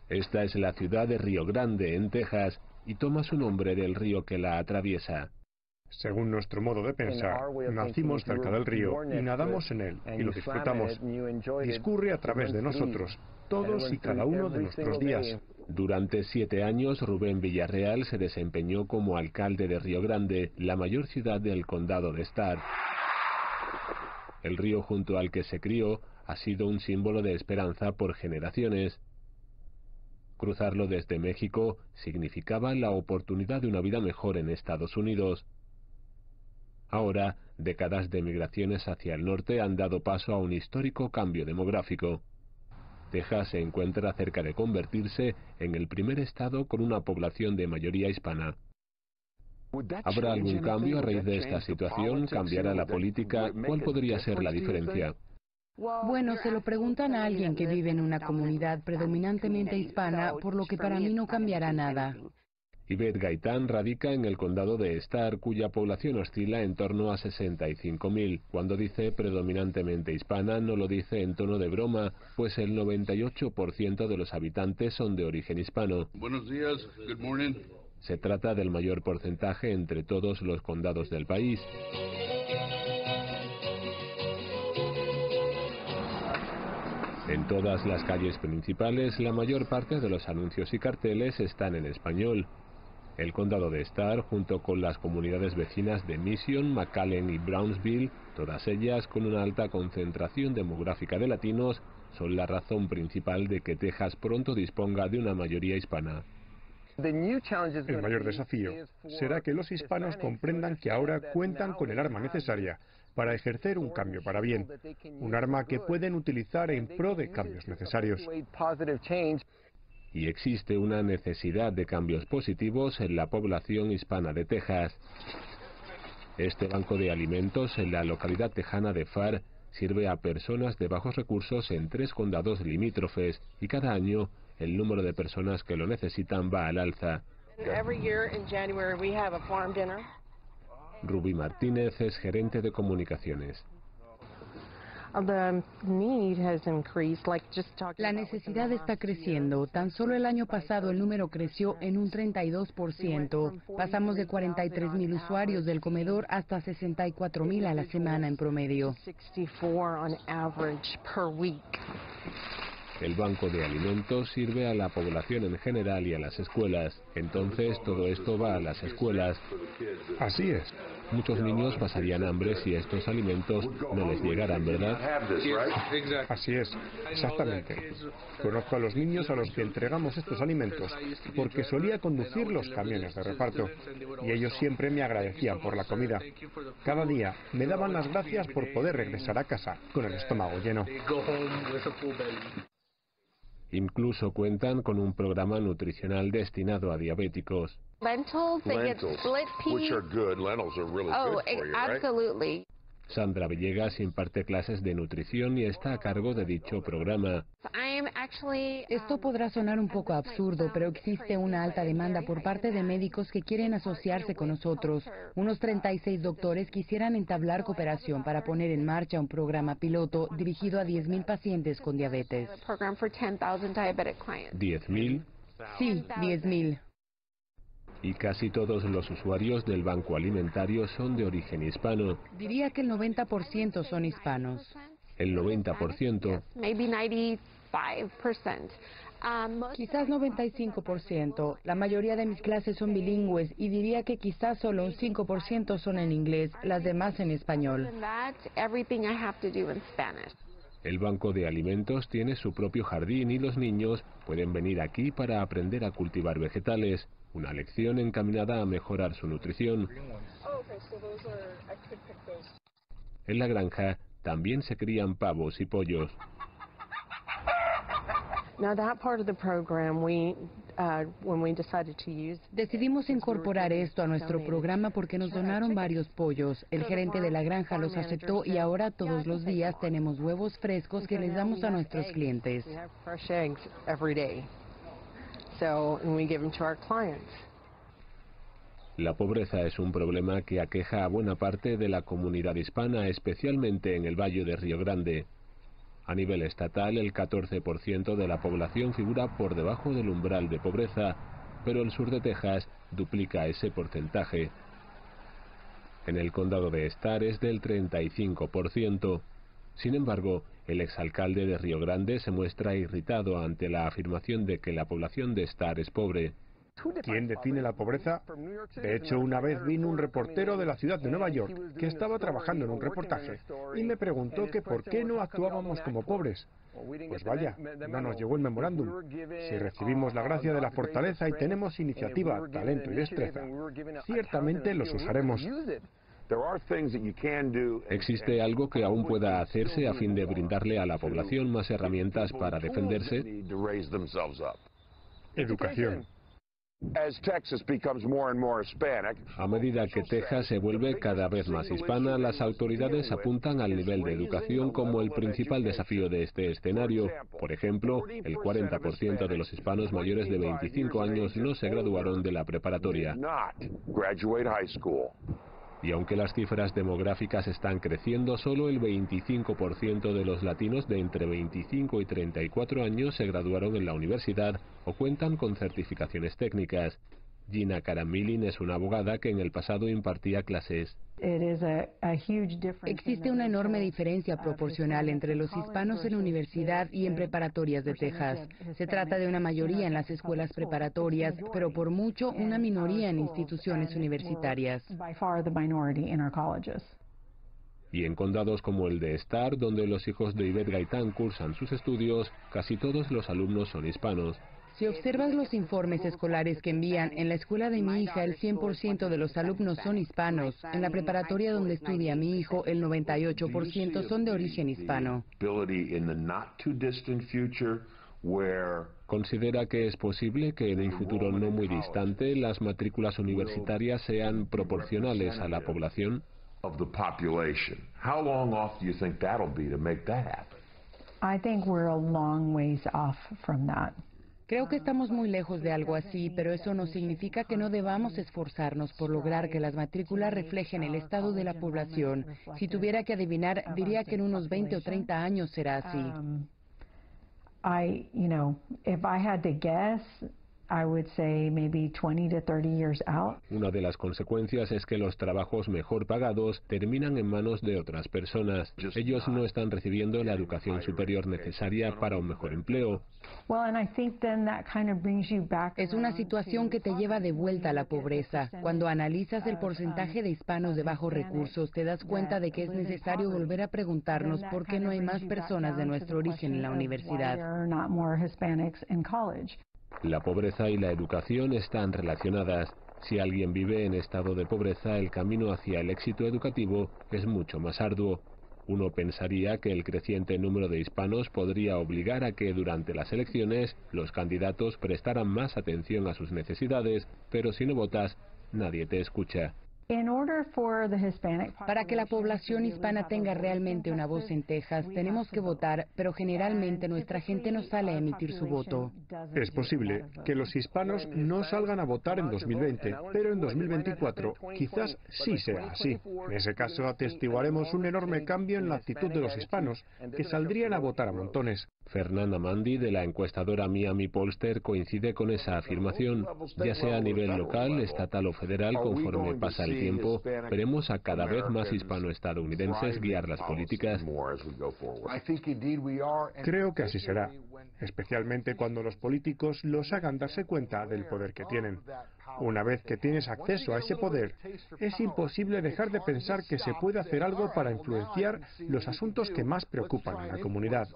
Esta es la ciudad de Río Grande, en Texas, y toma su nombre del río que la atraviesa. Según nuestro modo de pensar, nacimos cerca del río y nadamos en él, y lo disfrutamos. Discurre a través de nosotros, todos y cada uno de nuestros días. Durante 7 años, Rubén Villarreal se desempeñó como alcalde de Río Grande, la mayor ciudad del condado de Starr. El río junto al que se crió ha sido un símbolo de esperanza por generaciones. Cruzarlo desde México significaba la oportunidad de una vida mejor en Estados Unidos. Ahora, décadas de migraciones hacia el norte han dado paso a un histórico cambio demográfico. Texas se encuentra cerca de convertirse en el primer estado con una población de mayoría hispana. ¿Habrá algún cambio a raíz de esta situación? ¿Cambiará la política? ¿Cuál podría ser la diferencia? Bueno, se lo preguntan a alguien que vive en una comunidad predominantemente hispana, por lo que para mí no cambiará nada. Ivette Gaitán radica en el condado de Starr, cuya población oscila en torno a 65.000. Cuando dice predominantemente hispana, no lo dice en tono de broma, pues el 98% de los habitantes son de origen hispano. Buenos días, good morning. Se trata del mayor porcentaje entre todos los condados del país. En todas las calles principales, la mayor parte de los anuncios y carteles están en español. El condado de Starr, junto con las comunidades vecinas de Mission, McAllen y Brownsville, todas ellas con una alta concentración demográfica de latinos, son la razón principal de que Texas pronto disponga de una mayoría hispana. El mayor desafío será que los hispanos comprendan que ahora cuentan con el arma necesaria para ejercer un cambio para bien, un arma que pueden utilizar en pro de cambios necesarios. Y existe una necesidad de cambios positivos en la población hispana de Texas. Este banco de alimentos en la localidad tejana de Farr sirve a personas de bajos recursos en 3 condados limítrofes y cada año el número de personas que lo necesitan va al alza. Ruby Martínez es gerente de comunicaciones. La necesidad está creciendo. Tan solo el año pasado el número creció en un 32%. Pasamos de 43.000 usuarios del comedor hasta 64.000 a la semana en promedio. El banco de alimentos sirve a la población en general y a las escuelas. Entonces todo esto va a las escuelas. Así es. Muchos niños pasarían hambre si estos alimentos no les llegaran, ¿verdad? Así es, exactamente. Conozco a los niños a los que entregamos estos alimentos porque solía conducir los camiones de reparto y ellos siempre me agradecían por la comida. Cada día me daban las gracias por poder regresar a casa con el estómago lleno. Incluso cuentan con un programa nutricional destinado a diabéticos. Lentils, which are good. Lentils are really good for you, right? Absolutely. Sandra Villegas imparte clases de nutrición y está a cargo de dicho programa. Esto podrá sonar un poco absurdo, pero existe una alta demanda por parte de médicos que quieren asociarse con nosotros. Unos 36 doctores quisieran entablar cooperación para poner en marcha un programa piloto dirigido a 10.000 pacientes con diabetes. ¿10.000? Sí, 10.000. Y casi todos los usuarios del banco alimentario son de origen hispano. Diría que el 90% son hispanos. El 90%. Quizás 95%. La mayoría de mis clases son bilingües y diría que quizás solo un 5% son en inglés, las demás en español. El banco de alimentos tiene su propio jardín y los niños pueden venir aquí para aprender a cultivar vegetales. Una lección encaminada a mejorar su nutrición. En la granja también se crían pavos y pollos. Decidimos incorporar esto a nuestro programa porque nos donaron varios pollos. El gerente de la granja los aceptó y ahora todos los días tenemos huevos frescos que les damos a nuestros clientes. La pobreza es un problema que aqueja a buena parte de la comunidad hispana, especialmente en el Valle de Río Grande. A nivel estatal, el 14% de la población figura por debajo del umbral de pobreza, pero el sur de Texas duplica ese porcentaje. En el condado de Starr es del 35%. Sin embargo, el exalcalde de Río Grande se muestra irritado ante la afirmación de que la población de Starr es pobre. ¿Quién define la pobreza? De hecho, una vez vino un reportero de la ciudad de Nueva York que estaba trabajando en un reportaje y me preguntó que por qué no actuábamos como pobres. Pues vaya, no nos llegó el memorándum. Si recibimos la gracia de la fortaleza y tenemos iniciativa, talento y destreza, ciertamente los usaremos. ¿Existe algo que aún pueda hacerse a fin de brindarle a la población más herramientas para defenderse? Educación. A medida que Texas se vuelve cada vez más hispana, las autoridades apuntan al nivel de educación como el principal desafío de este escenario. Por ejemplo, el 40% de los hispanos mayores de 25 años no se graduaron de la preparatoria. Y aunque las cifras demográficas están creciendo, solo el 25% de los latinos de entre 25 y 34 años se graduaron en la universidad o cuentan con certificaciones técnicas. Gina Caramilin es una abogada que en el pasado impartía clases. Existe una enorme diferencia proporcional entre los hispanos en universidad y en preparatorias de Texas. Se trata de una mayoría en las escuelas preparatorias, pero por mucho una minoría en instituciones universitarias. Y en condados como el de Starr, donde los hijos de Ivette Gaitán cursan sus estudios, casi todos los alumnos son hispanos. Si observas los informes escolares que envían, en la escuela de mi hija el 100% de los alumnos son hispanos. En la preparatoria donde estudia mi hijo, el 98% son de origen hispano. ¿Considera que es posible que en un futuro no muy distante las matrículas universitarias sean proporcionales a la población? Creo que estamos muy lejos de algo así, pero eso no significa que no debamos esforzarnos por lograr que las matrículas reflejen el estado de la población. Si tuviera que adivinar, diría que en unos 20 o 30 años será así. Una de las consecuencias es que los trabajos mejor pagados terminan en manos de otras personas. Ellos no están recibiendo la educación superior necesaria para un mejor empleo. Es una situación que te lleva de vuelta a la pobreza. Cuando analizas el porcentaje de hispanos de bajos recursos, te das cuenta de que es necesario volver a preguntarnos por qué no hay más personas de nuestro origen en la universidad. La pobreza y la educación están relacionadas. Si alguien vive en estado de pobreza, el camino hacia el éxito educativo es mucho más arduo. Uno pensaría que el creciente número de hispanos podría obligar a que durante las elecciones los candidatos prestaran más atención a sus necesidades, pero si no votas, nadie te escucha. Para que la población hispana tenga realmente una voz en Texas, tenemos que votar, pero generalmente nuestra gente no sale a emitir su voto. Es posible que los hispanos no salgan a votar en 2020, pero en 2024 quizás sí sea así. En ese caso atestiguaremos un enorme cambio en la actitud de los hispanos, que saldrían a votar a montones. Fernanda Mandi, de la encuestadora Miami Pollster, coincide con esa afirmación. Ya sea a nivel local, estatal o federal, conforme pasa el tiempo, veremos a cada vez más hispanoestadounidenses guiar las políticas. Creo que así será, especialmente cuando los políticos los hagan darse cuenta del poder que tienen. Una vez que tienes acceso a ese poder, es imposible dejar de pensar que se puede hacer algo para influenciar los asuntos que más preocupan a la comunidad.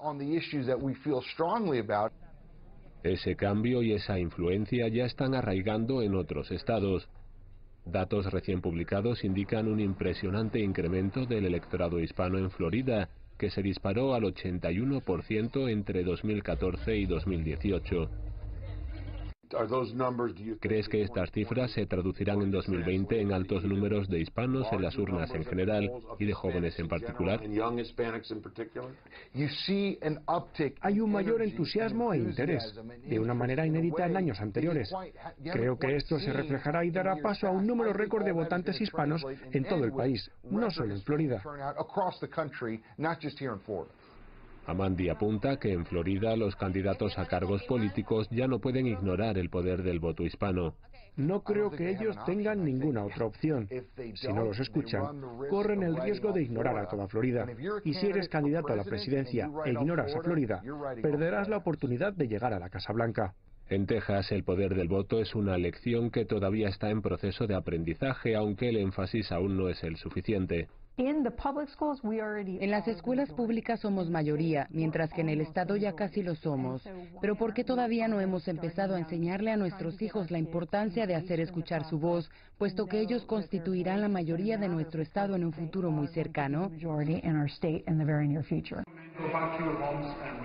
Ese cambio y esa influencia ya están arraigando en otros estados. Datos recién publicados indican un impresionante incremento del electorado hispano en Florida, que se disparó al 81% entre 2014 y 2018. ¿Crees que estas cifras se traducirán en 2020 en altos números de hispanos en las urnas en general y de jóvenes en particular? Hay un mayor entusiasmo e interés, de una manera inédita en años anteriores. Creo que esto se reflejará y dará paso a un número récord de votantes hispanos en todo el país, no solo en Florida. Amandi apunta que en Florida los candidatos a cargos políticos ya no pueden ignorar el poder del voto hispano. No creo que ellos tengan ninguna otra opción. Si no los escuchan, corren el riesgo de ignorar a toda Florida. Y si eres candidato a la presidencia e ignoras a Florida, perderás la oportunidad de llegar a la Casa Blanca. En Texas, el poder del voto es una lección que todavía está en proceso de aprendizaje, aunque el énfasis aún no es el suficiente. En las escuelas públicas somos mayoría, mientras que en el estado ya casi lo somos. Pero ¿por qué todavía no hemos empezado a enseñarle a nuestros hijos la importancia de hacer escuchar su voz, puesto que ellos constituirán la mayoría de nuestro estado en un futuro muy cercano?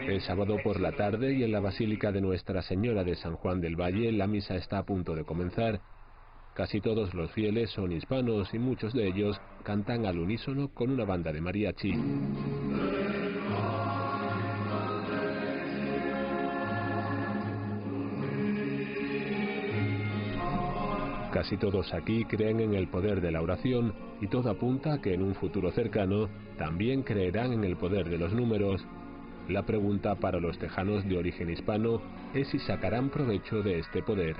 Es sábado por la tarde y en la Basílica de Nuestra Señora de San Juan del Valle la misa está a punto de comenzar. Casi todos los fieles son hispanos y muchos de ellos cantan al unísono con una banda de mariachi. Casi todos aquí creen en el poder de la oración y todo apunta a que en un futuro cercano también creerán en el poder de los números. La pregunta para los tejanos de origen hispano es si sacarán provecho de este poder.